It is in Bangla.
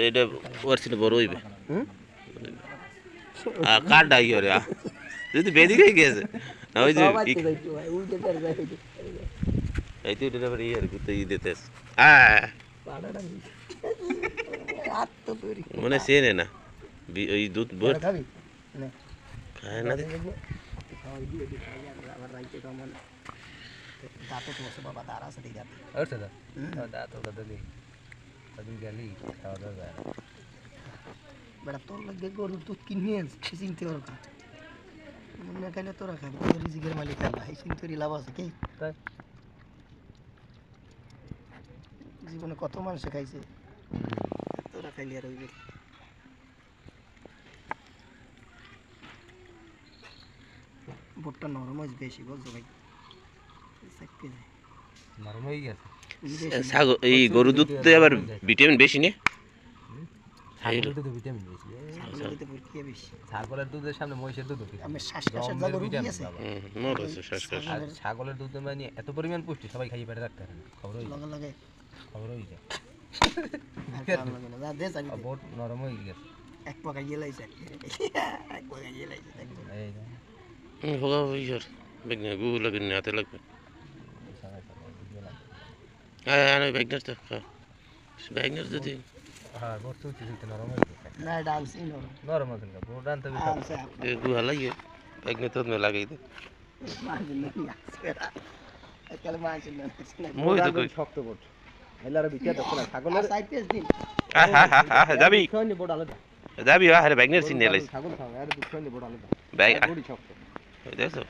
এটা বড় হইবে কার্ড আই রে যদি বেদিকে গেছে ওই যে এই তো এটা আবার ইয়ার করতে ই দিতেছ মানে সেনে না ওই দুধ ভর খায় না তোর লাগে গরুর দুধ কিনে চিনতে পারবা মনে খাইলে তোরা খাবি রিজিকের মালিক আল্লাহ এই চিন্তারই লাভ আছে কি জীবনে কত মানুষ খাইছে তোরা খাইলে আর হইবে ভুট্টা নরম হয়েছে বেশি বলছো ভাই নরম হয়ে গেছে এই গরু দুধতে আবার ভিটামিন বেশি নে ছাগলের দুধে ভিটামিন বেশি ছাগলের দুধের সামনে মহিষের দুধ ছাগলের দুধ মানে এত পরিমাণ পুষ্টি সবাই খাইয়ে পেটে রাখতে পারে খবর হয়ে যায় বহুত নরম হয়ে গেছে এক পাকা গেলাইছে এক পাকা গেলাইছে এই হোগা হইছর বেগনা গু লাগেন না হাতে লাগবে আরে বেগনার তো বেগনার যদি হ্যাঁ বস্তু চিনতে নরম হয়ে গেছে না ডালসি নরম আছে না বড় ডানতে গু হালাইয়ে বেগনা তো মে লাগাই দে মারবেন না একালে মারছেন না মই তো কই শক্ত বট হেলার বিটা দেখো না ছাগলের সাইড পেজ দিন যাবি খাওনি বড় আলাদা যাবি আরে বেগনার সিন নেলাইছ ছাগল খাও আর দুধ খাওনি বড় আলাদা বেগ বড়ি শক্ত দেখছো